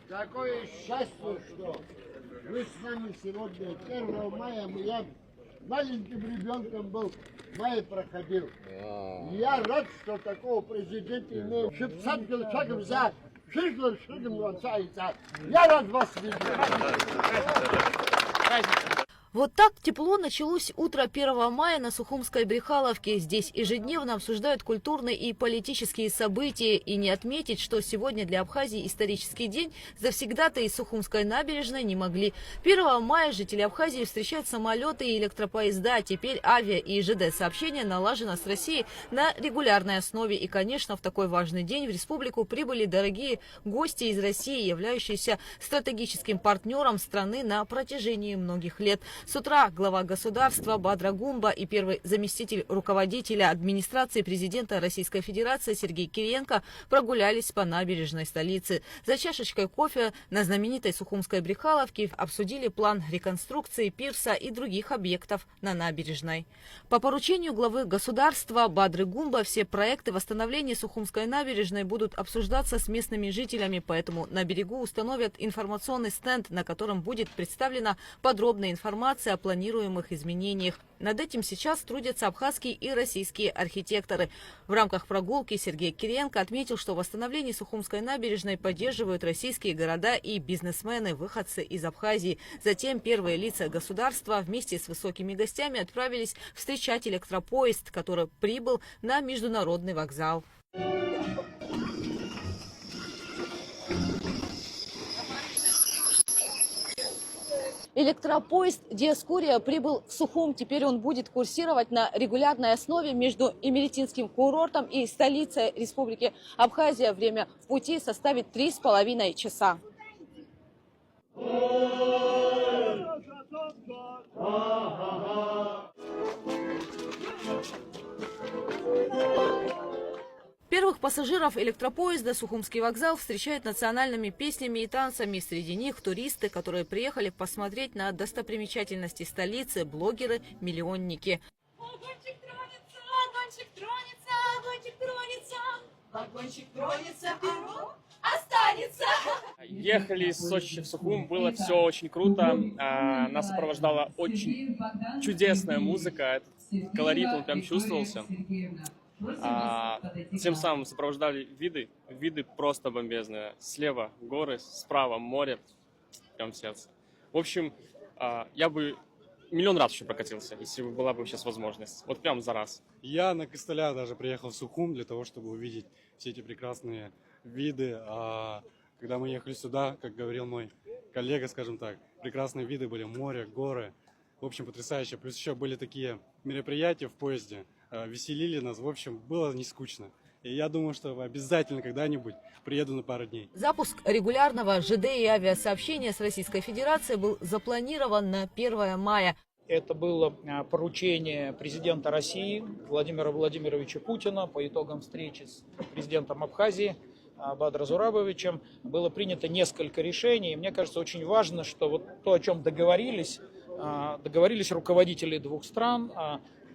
Какое счастье, что вы с нами сегодня, 1 мая, я маленьким ребенком был, май проходил. Я рад, что такого президента имею. Шагом за, шагом за. Я рад вас видеть. Вот так тепло началось утро 1 мая на Сухумской Брехаловке. Здесь ежедневно обсуждают культурные и политические события. И не отметить, что сегодня для Абхазии исторический день, завсегда-то из Сухумской набережной не могли. 1 мая жители Абхазии встречают самолеты и электропоезда. Теперь авиа и ЖД сообщение налажено с Россией на регулярной основе. И, конечно, в такой важный день в республику прибыли дорогие гости из России, являющиеся стратегическим партнером страны на протяжении многих лет. С утра глава государства Бадра Гумба и первый заместитель руководителя администрации президента Российской Федерации Сергей Кириенко прогулялись по набережной столицы. За чашечкой кофе на знаменитой Сухумской Брехаловке обсудили план реконструкции пирса и других объектов на набережной. По поручению главы государства Бадры Гумба все проекты восстановления Сухумской набережной будут обсуждаться с местными жителями, поэтому на берегу установят информационный стенд, на котором будет представлена подробная информация о планируемых изменениях. Над этим сейчас трудятся абхазские и российские архитекторы. В рамках прогулки Сергей Кириенко отметил, что восстановление Сухумской набережной поддерживают российские города и бизнесмены, выходцы из Абхазии. Затем первые лица государства вместе с высокими гостями отправились встречать электропоезд, который прибыл на международный вокзал. Электропоезд Диаскурия прибыл в Сухум. Теперь он будет курсировать на регулярной основе между Имеретинским курортом и столицей Республики Абхазия. Время в пути составит 3,5 часа. Первых пассажиров электропоезда Сухумский вокзал встречает национальными песнями и танцами. Среди них туристы, которые приехали посмотреть на достопримечательности столицы, блогеры, миллионники. Вагончик тронется, вагончик тронется, вагончик тронется, вагончик тронется, перо останется. Ехали из Сочи в Сухум, было все очень круто. Нас сопровождала очень чудесная музыка, этот колорит, он прям чувствовался. Тем самым сопровождали виды просто бомбезные. Слева горы, справа море, прям в сердце. В общем, я бы миллион раз еще прокатился, если бы была бы сейчас возможность. Вот прям за раз. Я на костылях даже приехал в Сухум для того, чтобы увидеть все эти прекрасные виды. Когда мы ехали сюда, как говорил мой коллега, скажем так, прекрасные виды были: море, горы. В общем, потрясающе. Плюс еще были такие мероприятия в поезде, веселили нас. В общем, было не скучно. И я думаю, что обязательно когда-нибудь приеду на пару дней. Запуск регулярного ЖД и авиасообщения с Российской Федерацией был запланирован на 1 мая. Это было поручение президента России Владимира Владимировича Путина по итогам встречи с президентом Абхазии Бадра Зурабовичем. Было принято несколько решений. И мне кажется, очень важно, что вот то, о чем договорились руководители двух стран,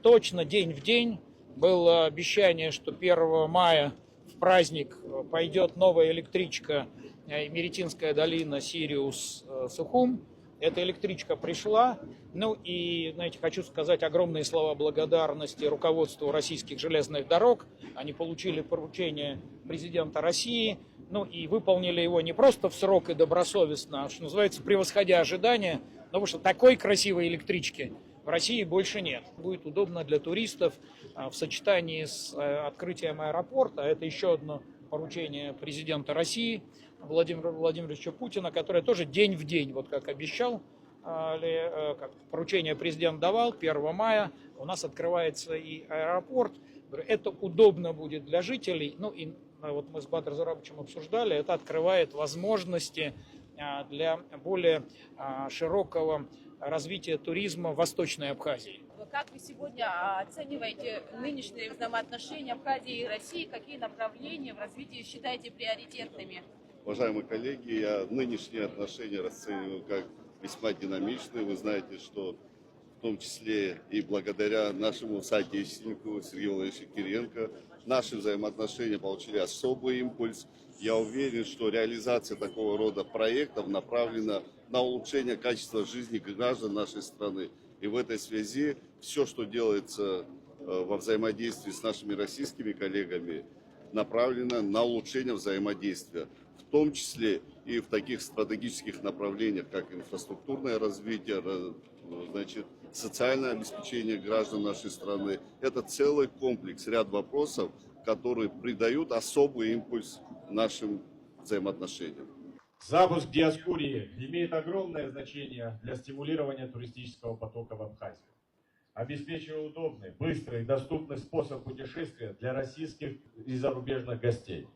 точно день в день. Было обещание, что 1 мая в праздник пойдет новая электричка Имеретинская долина Сириус-Сухум. Эта электричка пришла. Ну и, знаете, хочу сказать огромные слова благодарности руководству российских железных дорог. Они получили поручение президента России, ну и выполнили его не просто в срок и добросовестно, а, что называется, превосходя ожидания, потому что такой красивой электрички в России больше нет. Будет удобно для туристов в сочетании с открытием аэропорта. Это еще одно поручение президента России Владимира Владимировича Путина, которое тоже день в день, вот как обещал, как поручение президент давал, 1 мая у нас открывается и аэропорт. Это удобно будет для жителей. Ну и вот мы с Бадрой Зурабовичем обсуждали, это открывает возможности для более широкого развития туризма в Восточной Абхазии. Как вы сегодня оцениваете нынешние взаимоотношения Абхазии и России? Какие направления в развитии считаете приоритетными? Уважаемые коллеги, я нынешние отношения расцениваю как весьма динамичные. Вы знаете, что в том числе и благодаря нашему соотечественнику Сергею Владимировичу Кириенко наши взаимоотношения получили особый импульс. Я уверен, что реализация такого рода проектов направлена на улучшение качества жизни граждан нашей страны. И в этой связи все, что делается во взаимодействии с нашими российскими коллегами, направлено на улучшение взаимодействия, в том числе и в таких стратегических направлениях, как инфраструктурное развитие, значит, социальное обеспечение граждан нашей страны. Это целый комплекс, ряд вопросов, которые придают особый импульс нашим взаимоотношениям. Запуск Диаскурии имеет огромное значение для стимулирования туристического потока в Абхазию, обеспечивая удобный, быстрый и доступный способ путешествия для российских и зарубежных гостей.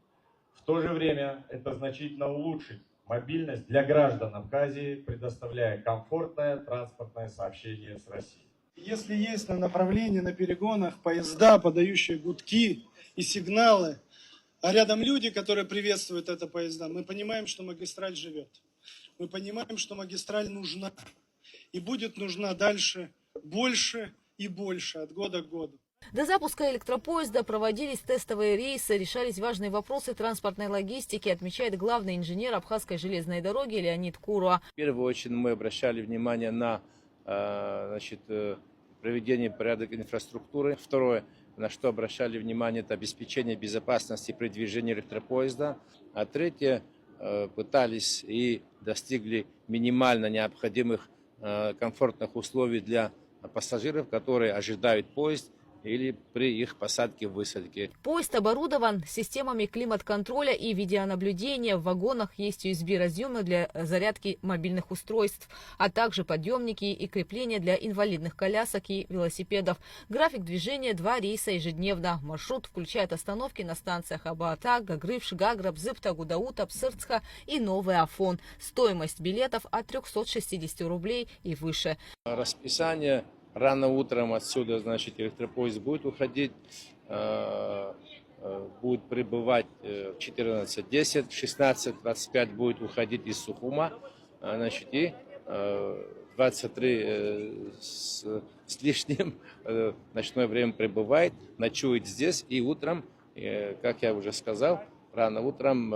В то же время это значительно улучшит мобильность для граждан Абхазии, предоставляя комфортное транспортное сообщение с Россией. Если есть на направлении, на перегонах поезда, подающие гудки и сигналы, а рядом люди, которые приветствуют это поезда, мы понимаем, что магистраль живет. Мы понимаем, что магистраль нужна. И будет нужна дальше больше и больше, от года к году. До запуска электропоезда проводились тестовые рейсы, решались важные вопросы транспортной логистики, отмечает главный инженер Абхазской железной дороги Леонид Куруа. В первую очередь мы обращали внимание на проведение порядка инфраструктуры. Второе, на что обращали внимание, это обеспечение безопасности при движении электропоезда. А третье, пытались и достигли минимально необходимых комфортных условий для пассажиров, которые ожидают поезд или при их посадке-высадке. Поезд оборудован системами климат-контроля и видеонаблюдения. В вагонах есть USB-разъемы для зарядки мобильных устройств, а также подъемники и крепления для инвалидных колясок и велосипедов. График движения 2 рейса ежедневно. Маршрут включает остановки на станциях Абаата, Гагрывш, Гаграб, Зыбта, Гудаута, Псырцха и Новый Афон. Стоимость билетов от 360 рублей и выше. Расписание. Рано утром отсюда, значит, электропоезд будет уходить, будет прибывать в 14:10, в 16:25 будет уходить из Сухума, значит, и 23 с лишним ночное время прибывает, ночует здесь, и утром, как я уже сказал, рано утром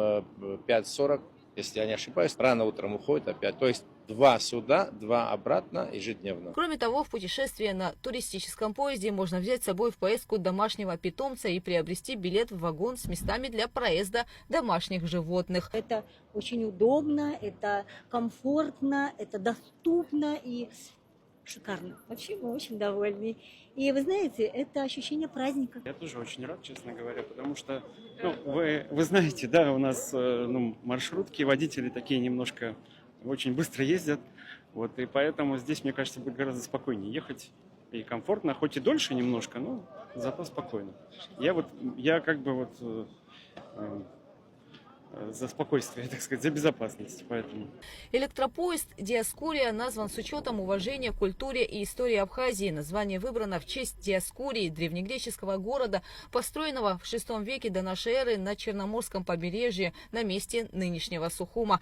5:40, если я не ошибаюсь, рано утром уходит опять, то есть 2 сюда, 2 обратно ежедневно. Кроме того, в путешествие на туристическом поезде можно взять с собой в поездку домашнего питомца и приобрести билет в вагон с местами для проезда домашних животных. Это очень удобно, это комфортно, это доступно и шикарно. Вообще мы очень довольны. И вы знаете, это ощущение праздника. Я тоже очень рад, честно говоря, потому что, вы знаете, да, у нас маршрутки, водители такие немножко очень быстро ездят, вот, и поэтому здесь, мне кажется, будет гораздо спокойнее ехать и комфортно, хоть и дольше немножко, но зато спокойно. Я как бы за спокойствие, так сказать, за безопасность, поэтому. Электропоезд Диаскурия назван с учетом уважения к культуре и истории Абхазии. Название выбрано в честь Диаскурии, древнегреческого города, построенного в VI веке до нашей эры на Черноморском побережье на месте нынешнего Сухума.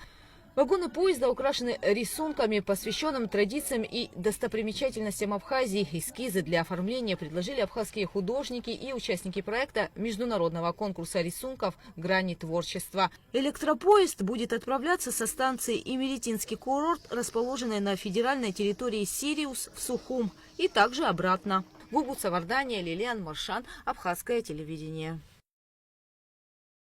Вагоны поезда украшены рисунками, посвященными традициям и достопримечательностям Абхазии. Эскизы для оформления предложили абхазские художники и участники проекта международного конкурса рисунков «Грани творчества». Электропоезд будет отправляться со станции Имеретинский курорт, расположенной на федеральной территории Сириус, в Сухум, и также обратно. Гугут Савардания, Лилиан Маршан, Абхазское телевидение.